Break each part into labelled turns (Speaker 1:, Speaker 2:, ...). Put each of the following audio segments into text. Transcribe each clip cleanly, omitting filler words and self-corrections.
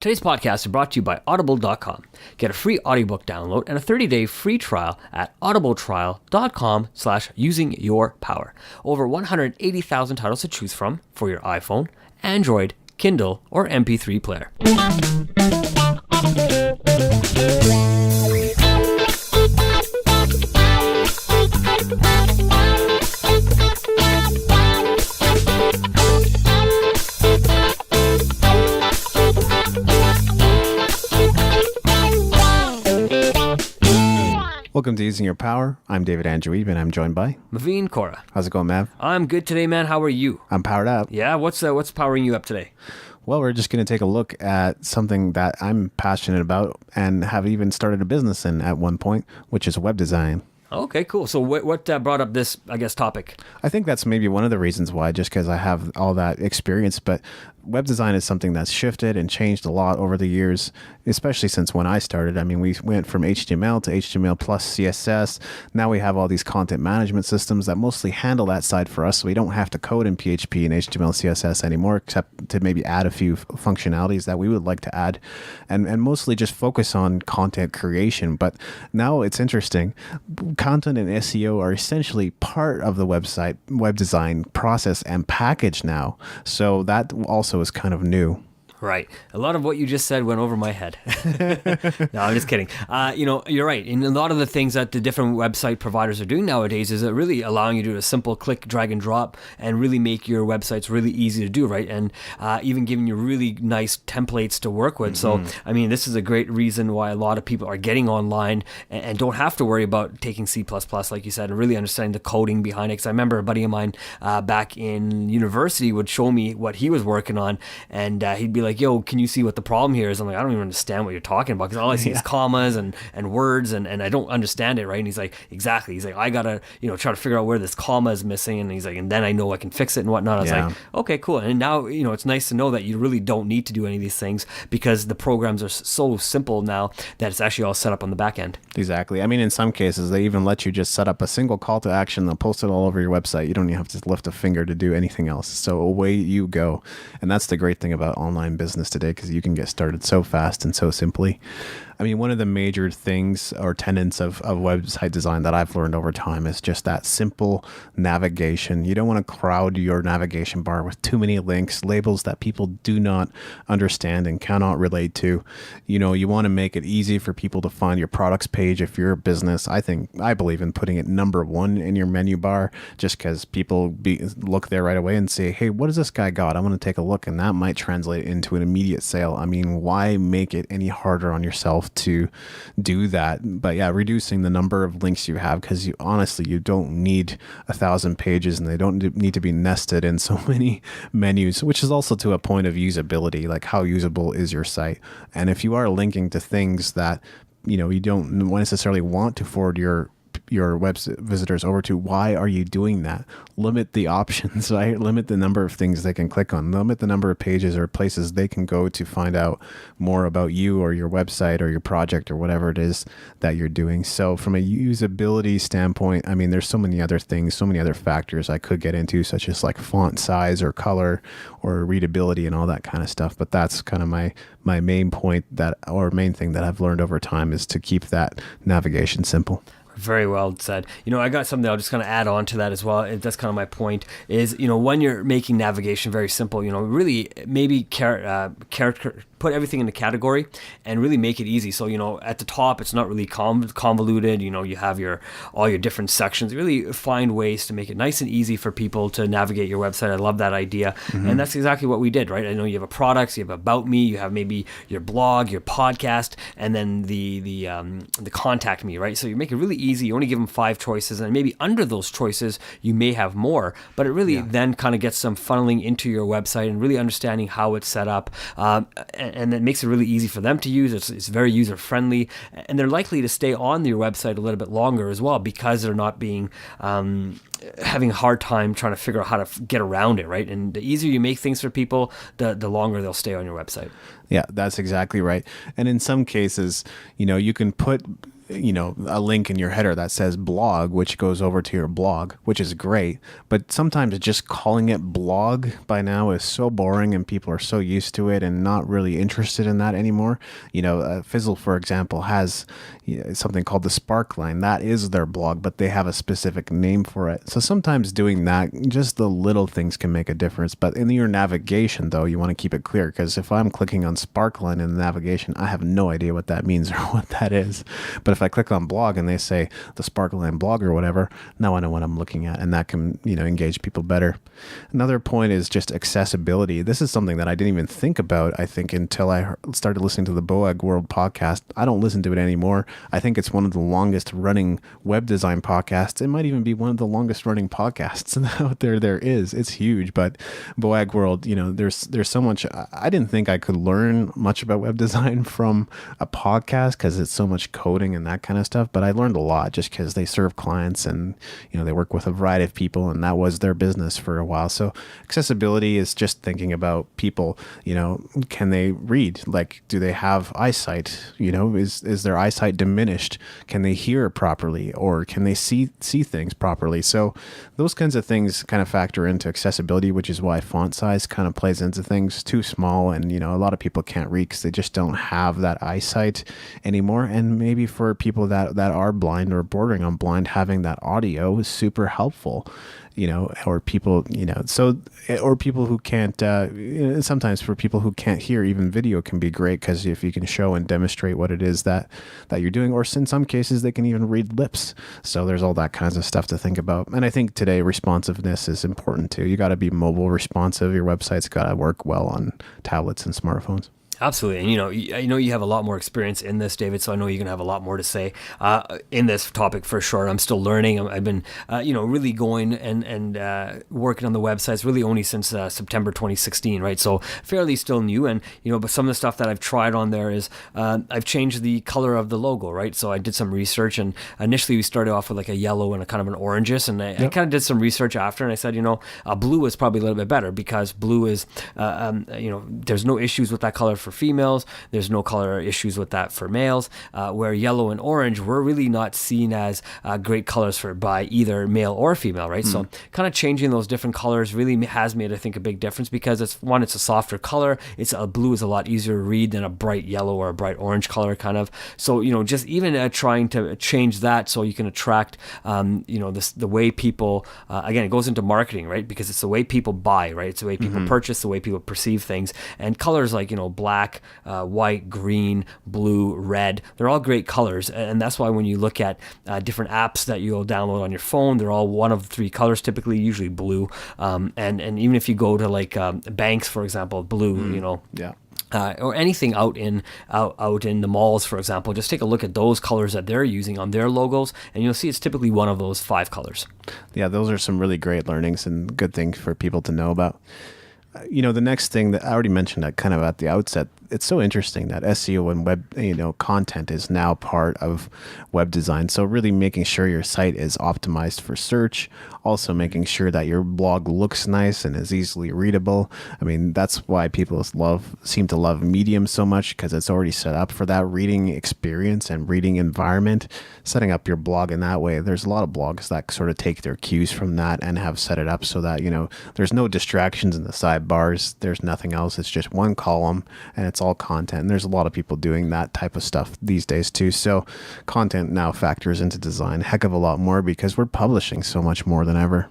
Speaker 1: Today's podcast is brought to you by Audible.com. Get a free audiobook download and a 30-day free trial at audibletrial.com/usingyourpower. Over 180,000 titles to choose from for your iPhone, Android, Kindle, or MP3 player.
Speaker 2: Welcome to Using Your Power. I'm David Andrew Wiebe, and I'm joined by
Speaker 1: Maveen, Kaura.
Speaker 2: How's it going, Mav?
Speaker 1: I'm good today, man. How are you?
Speaker 2: I'm powered up.
Speaker 1: Yeah, what's powering you up today?
Speaker 2: Well, we're just going to take a look at something that I'm passionate about and have even started a business in at one point, which is web design.
Speaker 1: Okay, cool. So what brought up this, topic?
Speaker 2: I think that's maybe one of the reasons why, just because I have all that experience, but web design is something that's shifted and changed a lot over the years, especially since when I started. I mean, we went from HTML to HTML plus CSS. Now we have all these content management systems that mostly handle that side for us, so we don't have to code in PHP and HTML CSS anymore, except to maybe add a few functionalities that we would like to add, and mostly just focus on content creation. But now it's interesting. Content and SEO are essentially part of the website web design process and package now. So that also is kind of new.
Speaker 1: Right. A lot of what you just said went over my head. No, I'm just kidding. You're right. And a lot of the things that the different website providers are doing nowadays is really allowing you to do a simple click, drag and drop and really make your websites really easy to do, right? And even giving you really nice templates to work with. Mm-hmm. So, I mean, this is a great reason why a lot of people are getting online and don't have to worry about taking C++, like you said, and really understanding the coding behind it. Because I remember a buddy of mine back in university would show me what he was working on, and he'd be like, yo, can you see what the problem here is? I'm like, I don't even understand what you're talking about, because all I see is commas and words, and I don't understand it, right? And he's like, exactly. He's like, I gotta, try to figure out where this comma is missing, and he's like, and then I know I can fix it and whatnot. I was like, okay, cool. And now, it's nice to know that you really don't need to do any of these things, because the programs are so simple now that it's actually all set up on the back end.
Speaker 2: Exactly. I mean, in some cases, they even let you just set up a single call to action and post it all over your website. You don't even have to lift a finger to do anything else. So away you go. And that's the great thing about online business today, because you can get started so fast and so simply. I mean, one of the major things or tenets of website design that I've learned over time is just that simple navigation. You don't want to crowd your navigation bar with too many links, labels that people do not understand and cannot relate to. You want to make it easy for people to find your products page if you're a business. I believe in putting it number one in your menu bar, just because people look there right away and say, hey, what does this guy got? I'm going to take a look, and that might translate into an immediate sale. I mean, why make it any harder on yourself to do that? But yeah, reducing the number of links you have, because you don't need 1,000 pages, and they don't need to be nested in so many menus, which is also to a point of usability, like how usable is your site. And if you are linking to things that you don't necessarily want to forward your web visitors over to, why are you doing that? Limit the options, right? Limit the number of things they can click on. Limit the number of pages or places they can go to find out more about you or your website or your project or whatever it is that you're doing. So from a usability standpoint, I mean, there's so many other things, so many other factors I could get into, such as like font size or color or readability and all that kind of stuff. But that's kind of my main point main thing that I've learned over time, is to keep that navigation simple.
Speaker 1: Very well said. I got something I'll just kind of add on to that as well. And that's kind of my point is, when you're making navigation very simple, really maybe put everything in a category and really make it easy. So, at the top, it's not really convoluted. You have all your different sections. Really find ways to make it nice and easy for people to navigate your website. I love that idea. Mm-hmm. And that's exactly what we did, right? I know you have a product, you have About Me, you have maybe your blog, your podcast, and then the Contact Me, right? So you make it really easy. You only give them 5 choices, and maybe under those choices, you may have more, but it really then kind of gets some funneling into your website and really understanding how it's set up. And it makes it really easy for them to use. It's very user friendly, and they're likely to stay on your website a little bit longer as well, because they're not being having a hard time trying to figure out how to get around it, right? And the easier you make things for people, the longer they'll stay on your website.
Speaker 2: Yeah, that's exactly right. And in some cases, you can put a link in your header that says blog, which goes over to your blog, which is great. But sometimes just calling it blog by now is so boring, and people are so used to it and not really interested in that anymore. Fizzle, for example, has something called the Spark line. That is their blog, but they have a specific name for it. So sometimes doing that, just the little things can make a difference. But in your navigation, though, you want to keep it clear, because if I'm clicking on Sparkline in the navigation, I have no idea what that means or what that is. But if I click on blog and they say the Sparkline blog or whatever, now I know what I'm looking at, and that can, engage people better. Another point is just accessibility. This is something that I didn't even think about, I think, until I started listening to the Boag World podcast. I don't listen to it anymore. I think it's one of the longest running web design podcasts. It might even be one of the longest running podcasts out there is. It's huge. But Boag World, there's so much. I didn't think I could learn much about web design from a podcast, because it's so much coding and that kind of stuff. But I learned a lot just because they serve clients, and they work with a variety of people, and that was their business for a while. So accessibility is just thinking about people. Can they read? Like, do they have eyesight? Is their eyesight diminished? Can they hear properly, or can they see things properly? So those kinds of things kind of factor into accessibility, which is why font size kind of plays into things. Too small, and a lot of people can't read because they just don't have that eyesight anymore. And maybe for people that are blind or bordering on blind, having that audio is super helpful. Or people, or people who can't, sometimes for people who can't hear, even video can be great, because if you can show and demonstrate what it is that you're doing, or in some cases they can even read lips. So there's all that kinds of stuff to think about. And I think today responsiveness is important too. You got to be mobile responsive. Your website's got to work well on tablets and smartphones.
Speaker 1: Absolutely. And, I know you have a lot more experience in this, David, so I know you're going to have a lot more to say in this topic for sure. I'm still learning. I've been, really going and working on the websites really only since September 2016, right? So fairly still new. And, but some of the stuff that I've tried on there is I've changed the color of the logo, right? So I did some research, and initially we started off with like a yellow and a kind of an orangish. And I kind of did some research after, and I said, blue is probably a little bit better, because blue is, there's no issues with that color for females. There's no color issues with that for males, where yellow and orange were really not seen as great colors by either male or female, right? So kind of changing those different colors really has made, I think, a big difference, because it's a softer color. Blue is a lot easier to read than a bright yellow or a bright orange color kind of. So, just even trying to change that so you can attract, the way people, again, it goes into marketing, right? Because it's the way people buy, right? It's the way people purchase, the way people perceive things. And colors like, black, white, green, blue, red, they're all great colors. And that's why when you look at different apps that you'll download on your phone, they're all one of three colors, typically, usually blue. And even if you go to like banks, for example, blue, or anything out in the malls, for example, just take a look at those colors that they're using on their logos, and you'll see it's typically one of those 5 colors.
Speaker 2: Yeah, those are some really great learnings and good things for people to know about. The next thing that I already mentioned that kind of at the outset, it's so interesting that SEO and web, content is now part of web design. So really making sure your site is optimized for search, also making sure that your blog looks nice and is easily readable. I mean, that's why people seem to love Medium so much, because it's already set up for that reading experience and reading environment. Setting up your blog in that way, there's a lot of blogs that sort of take their cues from that and have set it up so that, there's no distractions in the sidebars. There's nothing else. It's just one column and it's all content. And there's a lot of people doing that type of stuff these days too. So content now factors into design a heck of a lot more, because we're publishing so much more than ever.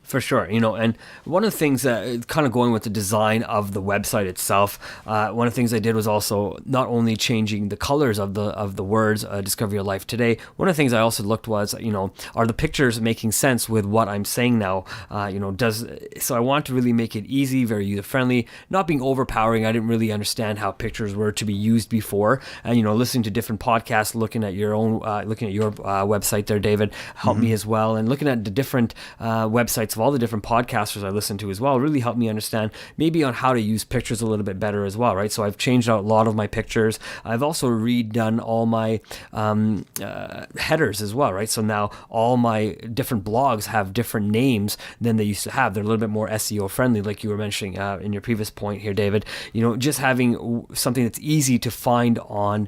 Speaker 1: For sure, and one of the things that kind of going with the design of the website itself, one of the things I did was also not only changing the colors of the words, Discover Your Life Today. One of the things I also looked was, are the pictures making sense with what I'm saying now? So I want to really make it easy, very user friendly, not being overpowering. I didn't really understand how pictures were to be used before, and listening to different podcasts, looking at your own, website there, David, helped me as well, and looking at the different websites all the different podcasters I listen to as well really helped me understand maybe on how to use pictures a little bit better as well, right? So I've changed out a lot of my pictures. I've also redone all my headers as well, right? So now all my different blogs have different names than they used to have. They're a little bit more SEO friendly, like you were mentioning in your previous point here, David. Just having something that's easy to find on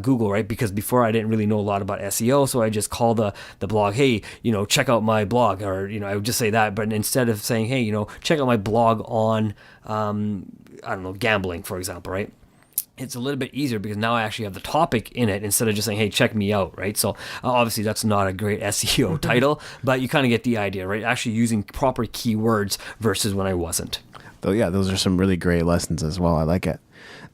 Speaker 1: Google, right? Because before I didn't really know a lot about SEO, so I just call the blog, hey, check out my blog, or I would just say that. But instead of saying, hey, check out my blog on I don't know, gambling, for example, right? It's a little bit easier because now I actually have the topic in it instead of just saying, hey, check me out, right? So obviously that's not a great SEO title, but you kind of get the idea, right? Actually using proper keywords versus when I wasn't.
Speaker 2: Though, yeah, those are some really great lessons as well. I like it.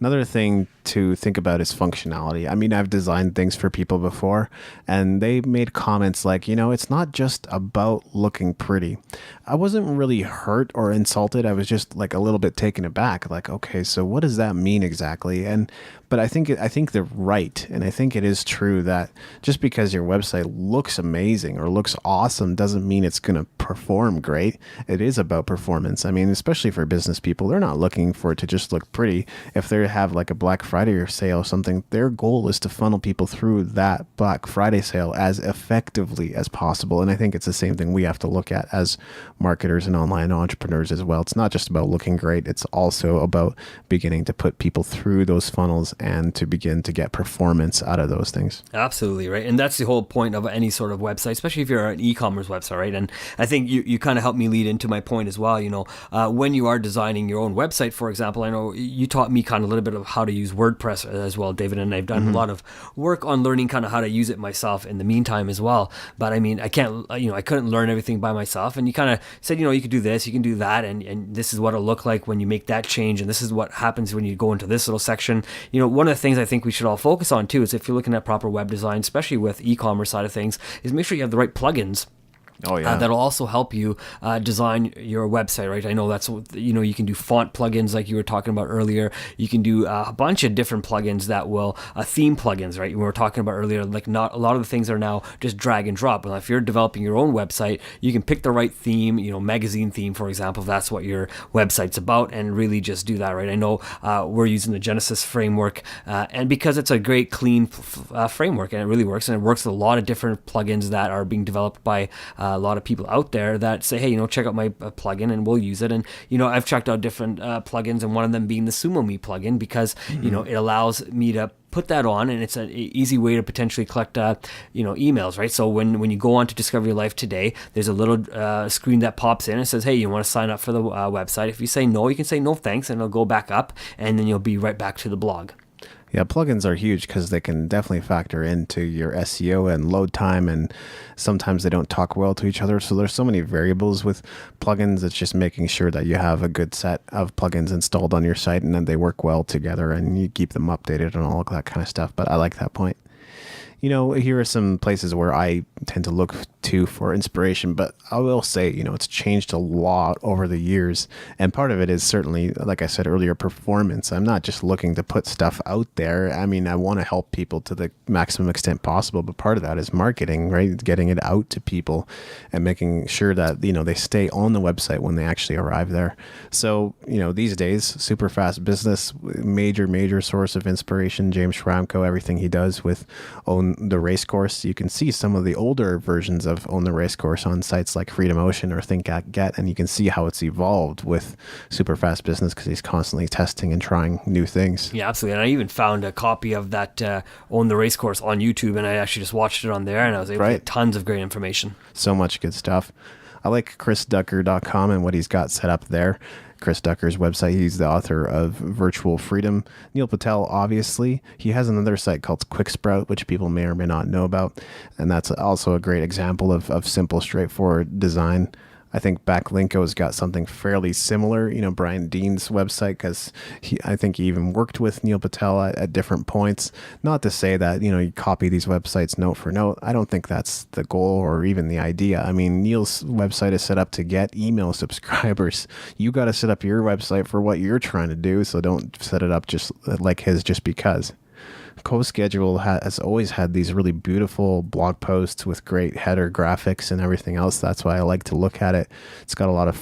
Speaker 2: Another thing to think about is functionality. I mean, I've designed things for people before, and they made comments like, it's not just about looking pretty. I wasn't really hurt or insulted. I was just like a little bit taken aback. Like, okay, so what does that mean exactly? But I think they're right, and I think it is true that just because your website looks amazing or looks awesome doesn't mean it's going to perform great. It is about performance. I mean, especially for business people, they're not looking for it to just look pretty. If they have like a Black Friday or sale or something, their goal is to funnel people through that Black Friday sale as effectively as possible. And I think it's the same thing we have to look at as marketers and online entrepreneurs as well. It's not just about looking great. It's also about beginning to put people through those funnels and to begin to get performance out of those things.
Speaker 1: Absolutely, right. And that's the whole point of any sort of website, especially if you're an e-commerce website, right? And I think you kind of helped me lead into my point as well. When you are designing your own website, for example, I know you taught me kind of a little bit of how to use WordPress as well, David, and I've done a lot of work on learning kind of how to use it myself in the meantime as well. But I mean, I couldn't learn everything by myself. And you kind of said, you could do this, you can do that, and this is what it'll look like when you make that change, and this is what happens when you go into this little section. One of the things I think we should all focus on too is if you're looking at proper web design, especially with e-commerce side of things, is make sure you have the right plugins.
Speaker 2: Oh, yeah.
Speaker 1: That'll also help you design your website, right? I know that's, you can do font plugins like you were talking about earlier. You can do a bunch of different plugins that will, theme plugins, right? We were talking about earlier, like not a lot of the things are now just drag and drop. Well, if you're developing your own website, you can pick the right theme, magazine theme, for example, if that's what your website's about, and really just do that, right? I know we're using the Genesis framework, and because it's a great, clean framework, and it really works, and it works with a lot of different plugins that are being developed by a lot of people out there that say, hey, check out my plugin and we'll use it. And, I've checked out different plugins, and one of them being the SumoMe plugin, because, it allows me to put that on, and it's an easy way to potentially collect, emails, right? So when you go on to Discover Your Life today, there's a little screen that pops in and says, hey, you want to sign up for the website? If you say no, you can say no thanks, and it'll go back up, and then you'll be right back to the blog.
Speaker 2: Yeah, plugins are huge because they can definitely factor into your SEO and load time, and sometimes they don't talk well to each other. So there's so many variables with plugins. It's just making sure that you have a good set of plugins installed on your site and then they work well together and you keep them updated and all of that kind of stuff. But I like that point. Here are some places where I tend to look to for inspiration, but I will say, it's changed a lot over the years. And part of it is certainly, like I said earlier, performance. I'm not just looking to put stuff out there. I mean, I want to help people to the maximum extent possible, but part of that is marketing, right? Getting it out to people and making sure that, they stay on the website when they actually arrive there. So, these days, super fast business, major source of inspiration, James Schramko, everything he does with Own the Racecourse. You can see some of the older versions of Own the Racecourse on sites like Freedom Ocean or Think Act Get, and you can see how it's evolved with super fast business because he's constantly testing and trying new things.
Speaker 1: Yeah, absolutely. And I even found a copy of that Own the Racecourse on YouTube, and I actually just watched it on there, and I was able to get tons of great information.
Speaker 2: So much good stuff. I like chrisducker.com and what he's got set up there. Chris Ducker's website. He's the author of Virtual Freedom. Neil Patel, obviously. He has another site called QuickSprout, which people may or may not know about. And that's also a great example of simple, straightforward design. I think Backlinko's got something fairly similar, Brian Dean's website, because I think he even worked with Neil Patel at different points. Not to say that, you copy these websites note for note. I don't think that's the goal or even the idea. I mean, Neil's website is set up to get email subscribers. You got to set up your website for what you're trying to do, so don't set it up just like his just because. CoSchedule has always had these really beautiful blog posts with great header graphics and everything else. That's why I like to look at it. It's got a lot of,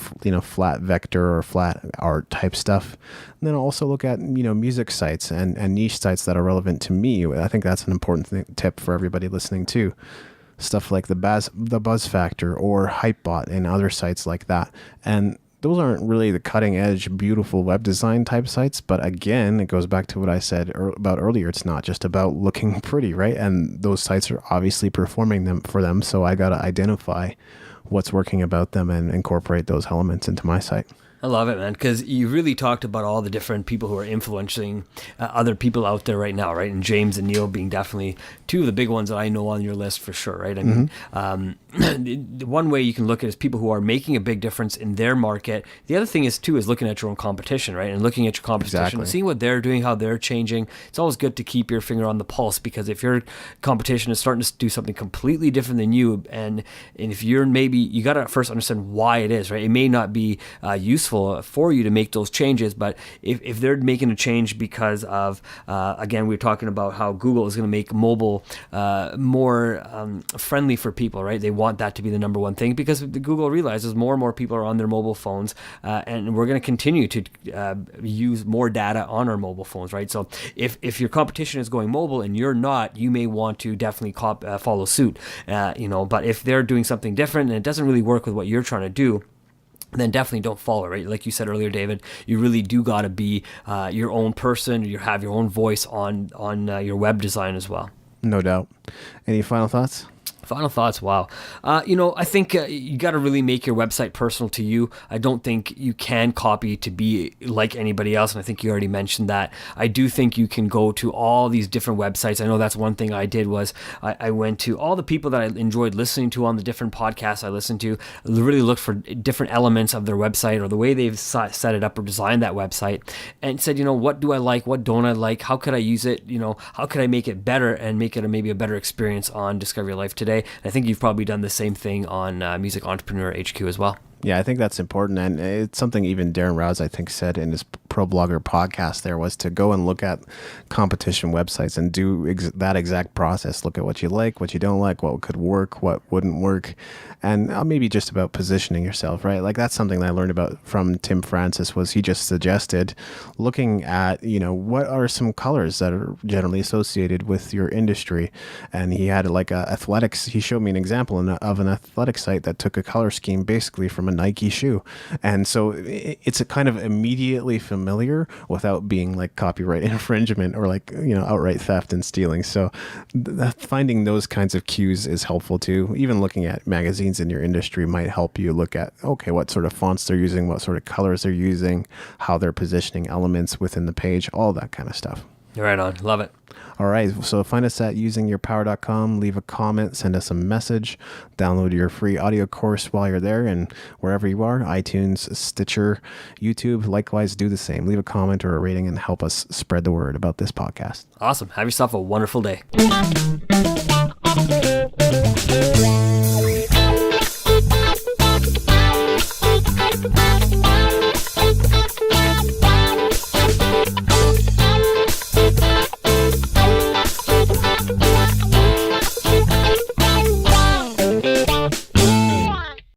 Speaker 2: flat vector or flat art type stuff. And then I also look at, music sites and niche sites that are relevant to me. I think that's an important tip for everybody listening too. Stuff like the Buzz Factor or Hypebot and other sites like that. And those aren't really the cutting edge, beautiful web design type sites. But again, it goes back to what I said about earlier. It's not just about looking pretty, right? And those sites are obviously performing for them. So I got to identify what's working about them and incorporate those elements into my site.
Speaker 1: I love it, man, because you really talked about all the different people who are influencing other people out there right now, right? And James and Neil being definitely two of the big ones that I know on your list for sure, right? I mean, one way you can look at it is people who are making a big difference in their market. The other thing is looking at your own competition, right? And looking at your competition, seeing what they're doing, how they're changing. It's always good to keep your finger on the pulse, because if your competition is starting to do something completely different than you, and if you're you got to first understand why it is, right? It may not be useful for you to make those changes, but if they're making a change because of, again, we were talking about how Google is going to make mobile more friendly for people, right? They want that to be the number one thing, because Google realizes more and more people are on their mobile phones, and we're going to continue to use more data on our mobile phones, right? So if your competition is going mobile and you're not, you may want to definitely follow suit, but if they're doing something different and it doesn't really work with what you're trying to do, then definitely don't follow, right? Like you said earlier, David, you really do got to be your own person. You have your own voice on your web design as well.
Speaker 2: No doubt. Any final thoughts?
Speaker 1: Final thoughts. Wow. I think you got to really make your website personal to you. I don't think you can copy to be like anybody else. And I think you already mentioned that. I do think you can go to all these different websites. I know that's one thing I did was I went to all the people that I enjoyed listening to on the different podcasts I listened to, really looked for different elements of their website or the way they've set it up or designed that website, and said, what do I like? What don't I like? How could I use it? How could I make it better and make it maybe a better experience on Discover Your Life Today? I think you've probably done the same thing on Music Entrepreneur HQ as well.
Speaker 2: Yeah, I think that's important. And it's something even Darren Rouse, I think, said in his Pro Blogger podcast there, was to go and look at competition websites and do that exact process. Look at what you like, what you don't like, what could work, what wouldn't work. And maybe just about positioning yourself, right? Like that's something that I learned about from Tim Francis, was he just suggested looking at, what are some colors that are generally associated with your industry. And he had like athletics. He showed me an example of an athletic site that took a color scheme basically from a Nike shoe. And so it's a kind of immediately familiar without being like copyright infringement or like, outright theft and stealing. So finding those kinds of cues is helpful too. Even looking at magazines in your industry might help you look at, okay, what sort of fonts they're using, what sort of colors they're using, how they're positioning elements within the page, all that kind of stuff.
Speaker 1: Right on. Love it.
Speaker 2: All right. So find us at usingyourpower.com. Leave a comment, send us a message, download your free audio course while you're there, and wherever you are, iTunes, Stitcher, YouTube, likewise, do the same. Leave a comment or a rating and help us spread the word about this podcast.
Speaker 1: Awesome. Have yourself a wonderful day.